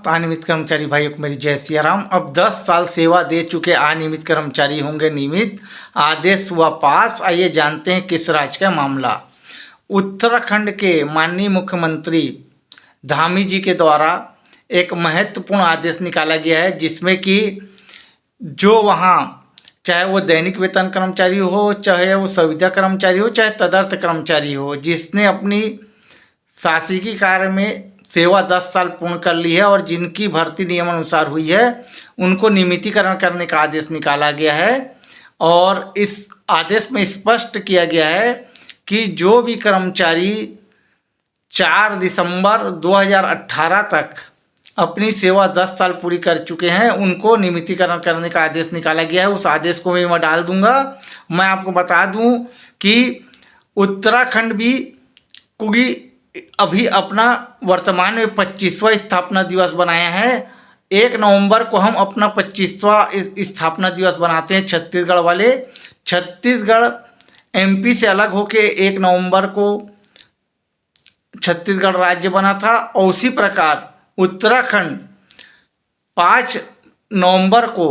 समस्त अनियमित कर्मचारी भाइयों को मेरी जय सिया राम। अब 10 साल सेवा दे चुके अनियमित कर्मचारी होंगे नियमित, आदेश हुआ पास। आइए जानते हैं किस राज्य का मामला। उत्तराखंड के माननीय मुख्यमंत्री धामी जी के द्वारा एक महत्वपूर्ण आदेश निकाला गया है, जिसमें कि जो वहाँ चाहे वो दैनिक वेतन कर्मचारी हो, चाहे वो संविदा कर्मचारी हो, चाहे तदर्थ कर्मचारी हो, जिसने अपनी शासकीय कार्य में सेवा 10 साल पूर्ण कर ली है और जिनकी भर्ती नियमानुसार हुई है, उनको नियमितीकरण करने का आदेश निकाला गया है। और इस आदेश में स्पष्ट किया गया है कि जो भी कर्मचारी 4 दिसंबर 2018 तक अपनी सेवा 10 साल पूरी कर चुके हैं, उनको नियमितीकरण करने का आदेश निकाला गया है। उस आदेश को मैं डाल दूंगा। मैं आपको बता दूं कि उत्तराखंड भी क्योंकि अभी अपना वर्तमान में 25वां स्थापना दिवस बनाया है। 1 नवंबर को हम अपना 25वां स्थापना दिवस बनाते हैं छत्तीसगढ़ वाले। छत्तीसगढ़ एमपी से अलग होके 1 नवंबर को छत्तीसगढ़ राज्य बना था, और उसी प्रकार उत्तराखंड 5 नवंबर को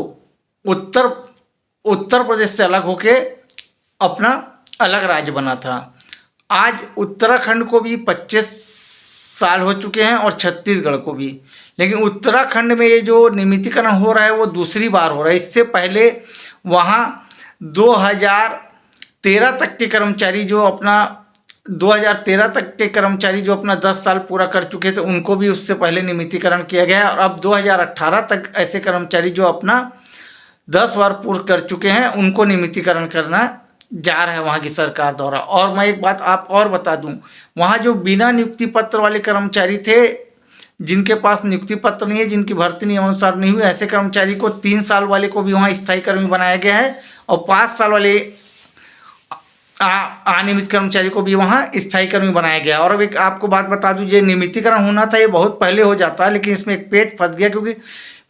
उत्तर प्रदेश से अलग होके अपना अलग राज्य बना था। आज उत्तराखंड को भी 25 साल हो चुके हैं और छत्तीसगढ़ को भी, लेकिन उत्तराखंड में ये जो नियमितीकरण हो रहा है वो दूसरी बार हो रहा है। इससे पहले वहाँ 2013 तक के कर्मचारी जो अपना 10 साल पूरा कर चुके थे, उनको भी उससे पहले नियमितीकरण किया गया है। और अब 2018 तक ऐसे कर्मचारी जो अपना 10 बार पूर्ण कर चुके हैं, उनको नियमितीकरण करना जा रहा है वहाँ की सरकार द्वारा। और मैं एक बात आप और बता दूं, वहाँ जो बिना नियुक्ति पत्र वाले कर्मचारी थे, जिनके पास नियुक्ति पत्र नहीं है, जिनकी भर्ती नियमानुसार नहीं हुई, ऐसे कर्मचारी को 3 साल वाले को भी वहाँ स्थायी कर्मी बनाया गया है, और 5 साल वाले अनियमित कर्मचारी को भी वहाँ स्थायी कर्मी बनाया गया। और अब एक आपको बात बता दूं, ये नियमितीकरण होना था ये बहुत पहले हो जाता, लेकिन इसमें एक पेच फंस गया, क्योंकि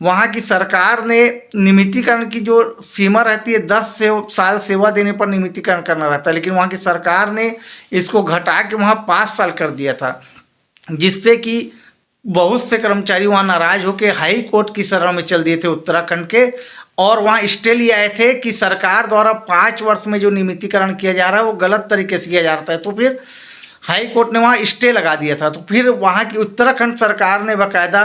वहाँ की सरकार ने नियमितीकरण की जो सीमा रहती है 10 साल सेवा देने पर नियमितीकरण करना रहता है, लेकिन वहाँ की सरकार ने इसको घटा के वहाँ 5 साल कर दिया था, जिससे कि बहुत से कर्मचारी वहाँ नाराज होकर हाई कोर्ट की शरण में चल दिए थे उत्तराखंड के, और वहाँ स्टे लिए आए थे कि सरकार द्वारा 5 वर्ष में जो नियमितीकरण किया जा रहा है वो गलत तरीके से किया जा रहा है। तो फिर हाई कोर्ट ने वहाँ स्टे लगा दिया था। तो फिर वहाँ की उत्तराखंड सरकार ने बाकायदा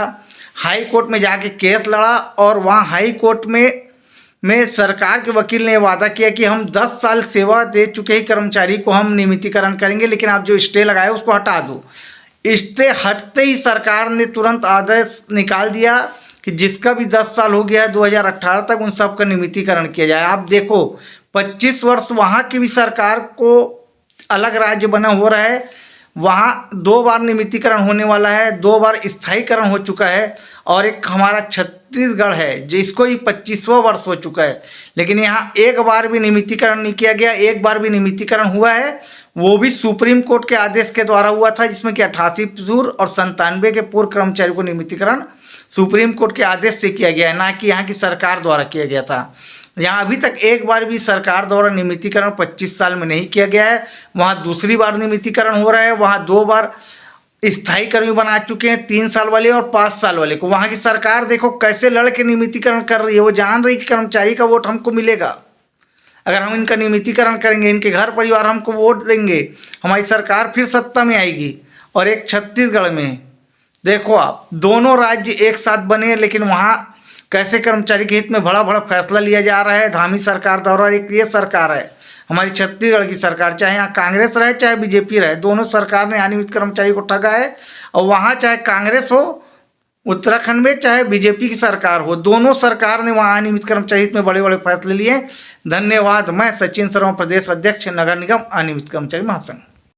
हाई कोर्ट में जाके केस लड़ा, और वहाँ हाई कोर्ट में सरकार के वकील ने वादा किया कि हम 10 साल सेवा दे चुके ही कर्मचारी को हम नियमितीकरण करेंगे, लेकिन आप जो स्टे लगाए उसको हटा दो। स्टे हटते ही सरकार ने तुरंत आदेश निकाल दिया कि जिसका भी 10 साल हो गया है 2018 तक, उन सब का नियमितीकरण किया जाए। आप देखो 25 वर्ष वहाँ की भी सरकार को अलग राज्य बना हो रहा है, वहाँ 2 बार नियमितीकरण होने वाला है, 2 बार स्थायीकरण हो चुका है, और एक हमारा छत्तीसगढ़ है जिसको ही 25वां वर्ष हो चुका है, लेकिन यहाँ एक बार भी नियमितीकरण नहीं किया गया। एक बार भी नियमितीकरण हुआ है, वो भी सुप्रीम कोर्ट के आदेश के द्वारा हुआ था, जिसमें कि 88 पूर्व और 97 के पूर्व कर्मचारी को नियमितीकरण सुप्रीम कोर्ट के आदेश से किया गया है, ना कि यहाँ की सरकार द्वारा किया गया था। यहाँ अभी तक एक बार भी सरकार द्वारा नियमितीकरण 25 साल में नहीं किया गया है। वहाँ दूसरी बार नियमितीकरण हो रहा है। वहाँ 2 बार स्थायी कर्मी बना चुके हैं, 3 साल वाले और 5 साल वाले को। वहाँ की सरकार देखो कैसे लड़ के नियमितीकरण कर रही है। वो जान रही कि कर्मचारी का वोट हमको मिलेगा, अगर हम इनका नियमितीकरण करेंगे, इनके घर परिवार हमको वोट देंगे, हमारी सरकार फिर सत्ता में आएगी। और एक छत्तीसगढ़ में देखो आप, दोनों राज्य एक साथ बने, लेकिन वहाँ कैसे कर्मचारी के हित में बड़ा बड़ा फैसला लिया जा रहा है धामी सरकार द्वारा। एक ये सरकार है हमारी छत्तीसगढ़ की सरकार, चाहे यहाँ कांग्रेस रहे चाहे बीजेपी रहे, दोनों सरकार ने अनियमित कर्मचारी को ठगा है। और वहाँ चाहे कांग्रेस हो उत्तराखंड में, चाहे बीजेपी की सरकार हो, दोनों सरकार ने वहाँ अनियमित कर्मचारी हित में बड़े बड़े फैसले लिए। धन्यवाद। मैं सचिन शर्मा, प्रदेश अध्यक्ष नगर निगम अनियमित कर्मचारी महासंघ।